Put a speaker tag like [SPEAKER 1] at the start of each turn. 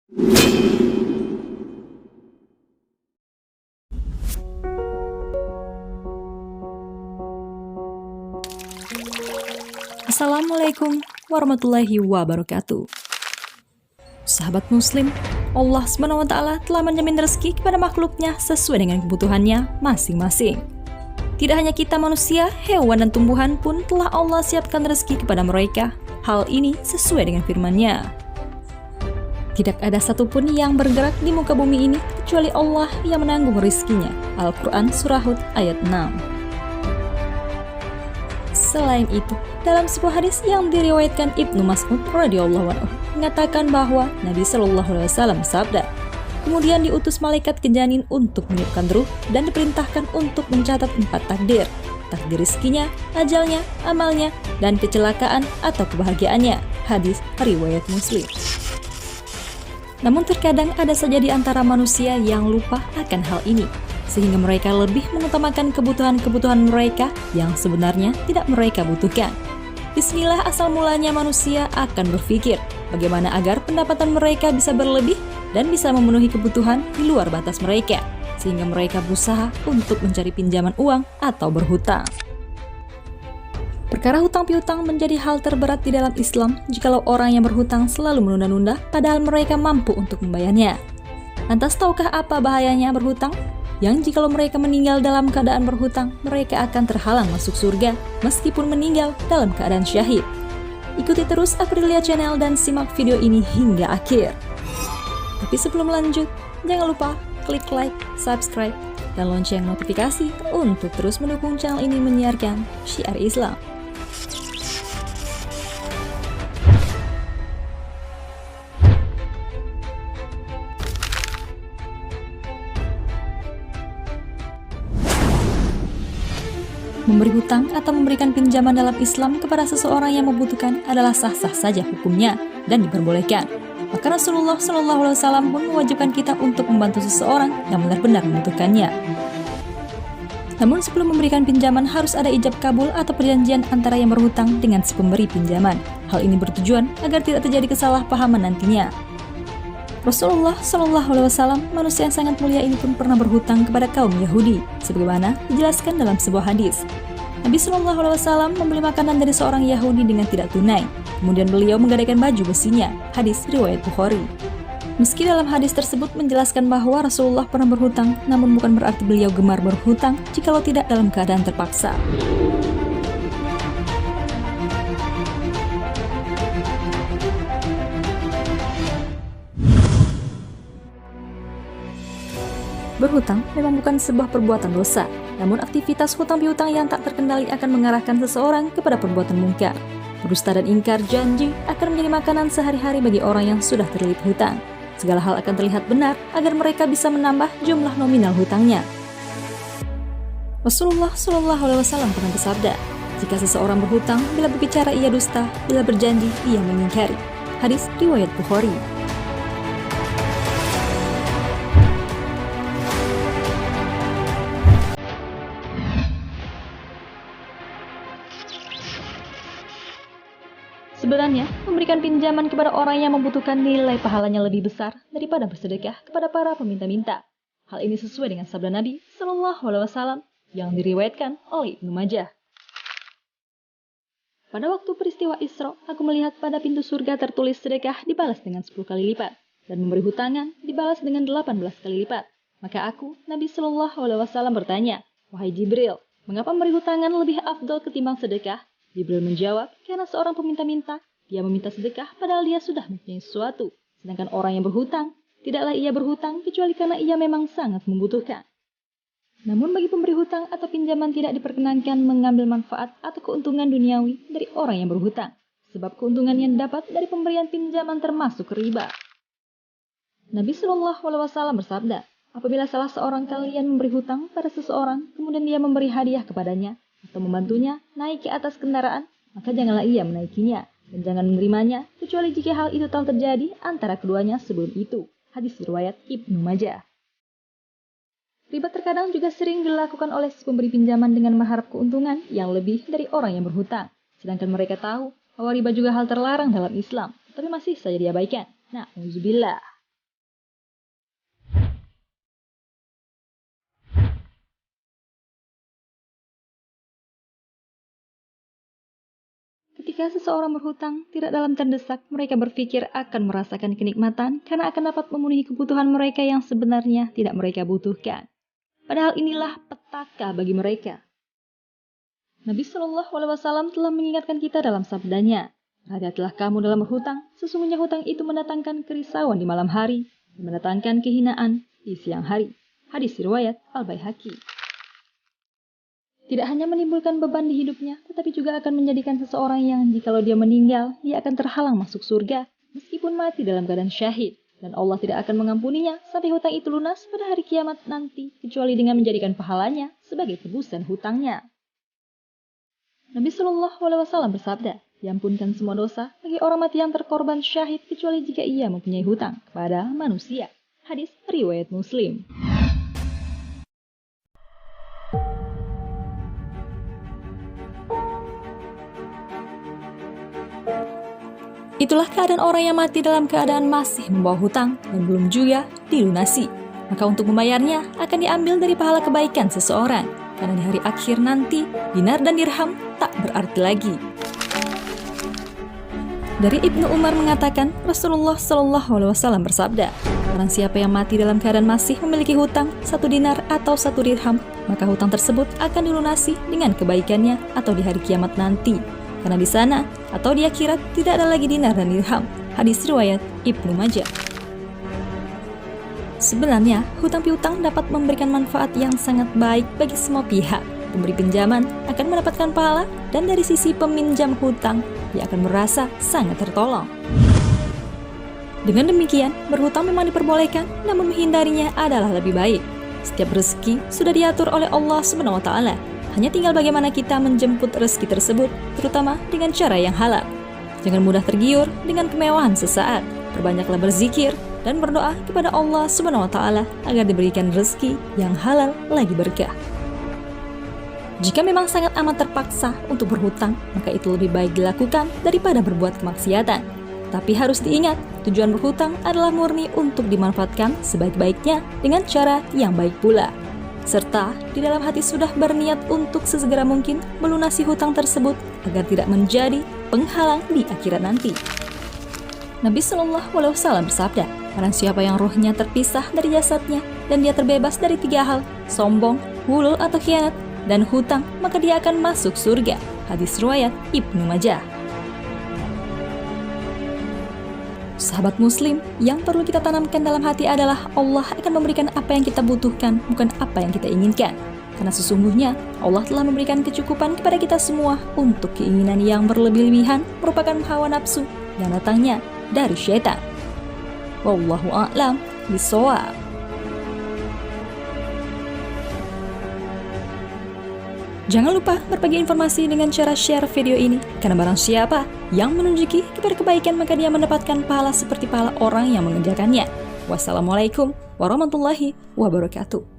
[SPEAKER 1] Assalamualaikum warahmatullahi wabarakatuh. Sahabat muslim, Allah SWT telah menjamin rezeki kepada makhluknya sesuai dengan kebutuhannya masing-masing. Tidak hanya kita manusia, hewan dan tumbuhan pun telah Allah siapkan rezeki kepada mereka. Hal ini sesuai dengan firman-Nya. Tidak ada satupun yang bergerak di muka bumi ini kecuali Allah yang menanggung rezekinya. Al-Quran Surah Hud ayat 6. Selain itu, dalam sebuah hadis yang diriwayatkan Ibnu Mas'ud radhiyallahu anhu mengatakan bahwa Nabi Shallallahu alaihi wasallam bersabda, kemudian diutus malaikat ke janin untuk meniupkan ruh dan diperintahkan untuk mencatat 4 takdir rezekinya, ajalnya, amalnya, dan kecelakaan atau kebahagiaannya. Hadis riwayat Muslim. Namun terkadang ada saja di antara manusia yang lupa akan hal ini, sehingga mereka lebih mengutamakan kebutuhan-kebutuhan mereka yang sebenarnya tidak mereka butuhkan. Bismillah asal mulanya manusia akan berpikir bagaimana agar pendapatan mereka bisa berlebih dan bisa memenuhi kebutuhan di luar batas mereka, sehingga mereka berusaha untuk mencari pinjaman uang atau berhutang. Perkara hutang piutang menjadi hal terberat di dalam Islam jikalau orang yang berhutang selalu menunda-nunda padahal mereka mampu untuk membayarnya. Lantas tahukah apa bahayanya berhutang? Yang jikalau mereka meninggal dalam keadaan berhutang, mereka akan terhalang masuk surga meskipun meninggal dalam keadaan syahid. Ikuti terus Aprilia Channel dan simak video ini hingga akhir. Tapi sebelum lanjut, jangan lupa klik like, subscribe, dan lonceng notifikasi untuk terus mendukung channel ini menyiarkan syiar Islam. Memberi hutang atau memberikan pinjaman dalam Islam kepada seseorang yang membutuhkan adalah sah-sah saja hukumnya dan diperbolehkan. Maka Rasulullah SAW pun mewajibkan kita untuk membantu seseorang yang benar-benar membutuhkannya. Namun sebelum memberikan pinjaman harus ada ijab kabul atau perjanjian antara yang berhutang dengan si pemberi pinjaman. Hal ini bertujuan agar tidak terjadi kesalahpahaman nantinya. Rasulullah SAW, manusia yang sangat mulia ini pun pernah berhutang kepada kaum Yahudi, sebagaimana dijelaskan dalam sebuah hadis. Nabi SAW membeli makanan dari seorang Yahudi dengan tidak tunai, kemudian beliau menggadaikan baju besinya. Hadis riwayat Bukhari. Meski dalam hadis tersebut menjelaskan bahwa Rasulullah pernah berhutang, namun bukan berarti beliau gemar berhutang jikalau tidak dalam keadaan terpaksa. Berhutang memang bukan sebuah perbuatan dosa, namun aktivitas hutang piutang yang tak terkendali akan mengarahkan seseorang kepada perbuatan mungkar. Berdusta dan ingkar janji akan menjadi makanan sehari-hari bagi orang yang sudah terlilit hutang. Segala hal akan terlihat benar agar mereka bisa menambah jumlah nominal hutangnya. Rasulullah SAW pernah bersabda, jika seseorang berhutang, bila berbicara ia dusta, bila berjanji ia mengingkari. Hadis riwayat Bukhari. Sebenarnya, memberikan pinjaman kepada orang yang membutuhkan nilai pahalanya lebih besar daripada bersedekah kepada para peminta-minta. Hal ini sesuai dengan sabda Nabi SAW yang diriwayatkan oleh Ibnu Majah. Pada waktu peristiwa Isra, aku melihat pada pintu surga tertulis sedekah dibalas dengan 10 kali lipat, dan memberi hutangan dibalas dengan 18 kali lipat. Maka aku, Nabi SAW bertanya, wahai Jibril, mengapa memberi hutangan lebih afdol ketimbang sedekah? Jibril menjawab, karena seorang peminta-minta, dia meminta sedekah padahal dia sudah mempunyai sesuatu. Sedangkan orang yang berhutang, tidaklah ia berhutang kecuali karena ia memang sangat membutuhkan. Namun bagi pemberi hutang atau pinjaman tidak diperkenankan mengambil manfaat atau keuntungan duniawi dari orang yang berhutang, sebab keuntungan yang dapat dari pemberian pinjaman termasuk riba. Nabi SAW bersabda, apabila salah seorang kalian memberi hutang pada seseorang, kemudian dia memberi hadiah kepadanya, atau membantunya naik ke atas kendaraan, maka janganlah ia menaikinya, dan jangan menerimanya, kecuali jika hal itu telah terjadi antara keduanya sebelum itu. Hadis riwayat Ibnu Majah. Riba terkadang juga sering dilakukan oleh si pemberi pinjaman dengan mengharap keuntungan yang lebih dari orang yang berhutang, sedangkan mereka tahu bahwa riba juga hal terlarang dalam Islam, tapi masih saja diabaikan. Nah, auzubillah. Ketika seseorang berhutang, tidak dalam terdesak, mereka berpikir akan merasakan kenikmatan karena akan dapat memenuhi kebutuhan mereka yang sebenarnya tidak mereka butuhkan. Padahal inilah petaka bagi mereka. Nabi Shallallahu Alaihi Wasallam telah mengingatkan kita dalam sabdanya, hati-hatilah kamu dalam berhutang, sesungguhnya hutang itu mendatangkan kerisauan di malam hari, dan mendatangkan kehinaan di siang hari. Hadis riwayat Al-Baihaqi. Tidak hanya menimbulkan beban di hidupnya, tetapi juga akan menjadikan seseorang yang jikalau dia meninggal, dia akan terhalang masuk surga, meskipun mati dalam keadaan syahid. Dan Allah tidak akan mengampuninya sampai hutang itu lunas pada hari kiamat nanti, kecuali dengan menjadikan pahalanya sebagai tebusan hutangnya. Nabi Shallallahu Alaihi Wasallam bersabda, diampunkan semua dosa bagi orang mati yang terkorban syahid, kecuali jika ia mempunyai hutang kepada manusia. Hadis riwayat Muslim. Itulah keadaan orang yang mati dalam keadaan masih membawa hutang dan belum juga dilunasi. Maka untuk membayarnya akan diambil dari pahala kebaikan seseorang. Karena di hari akhir nanti, dinar dan dirham tak berarti lagi. Dari Ibnu Umar mengatakan, Rasulullah Shallallahu Alaihi Wasallam bersabda, barang siapa yang mati dalam keadaan masih memiliki hutang 1 dinar atau 1 dirham, maka hutang tersebut akan dilunasi dengan kebaikannya atau di hari kiamat nanti. Karena di sana atau di akhirat tidak ada lagi dinar dan dirham. Hadis riwayat Ibnu Majah. Sebenarnya, hutang piutang dapat memberikan manfaat yang sangat baik bagi semua pihak. Pemberi pinjaman akan mendapatkan pahala dan dari sisi peminjam hutang, dia akan merasa sangat tertolong. Dengan demikian, berhutang memang diperbolehkan, namun menghindarinya adalah lebih baik. Setiap rezeki sudah diatur oleh Allah Subhanahu wa Ta'ala. Hanya tinggal bagaimana kita menjemput rezeki tersebut, terutama dengan cara yang halal. Jangan mudah tergiur dengan kemewahan sesaat. Perbanyaklah berzikir dan berdoa kepada Allah Subhanahu wa Ta'ala agar diberikan rezeki yang halal lagi berkah. Jika memang sangat amat terpaksa untuk berhutang, maka itu lebih baik dilakukan daripada berbuat kemaksiatan. Tapi harus diingat, tujuan berhutang adalah murni untuk dimanfaatkan sebaik-baiknya dengan cara yang baik pula. Serta di dalam hati sudah berniat untuk sesegera mungkin melunasi hutang tersebut agar tidak menjadi penghalang di akhirat nanti. Nabi Shallallahu Alaihi Wasallam bersabda, barang siapa yang rohnya terpisah dari jasadnya dan dia terbebas dari 3 hal, sombong, hulul atau khianat, dan hutang, maka dia akan masuk surga. Hadis riwayat Ibnu Majah. Sahabat muslim, yang perlu kita tanamkan dalam hati adalah Allah akan memberikan apa yang kita butuhkan, bukan apa yang kita inginkan. Karena sesungguhnya Allah telah memberikan kecukupan kepada kita semua untuk keinginan yang berlebih-lebihan merupakan hawa nafsu yang datangnya dari syaitan. Wallahu a'lam bishawab. Jangan lupa berbagi informasi dengan cara share video ini, karena barang siapa yang menunjuki kepada kebaikan maka dia mendapatkan pahala seperti pahala orang yang mengerjakannya. Wassalamualaikum warahmatullahi wabarakatuh.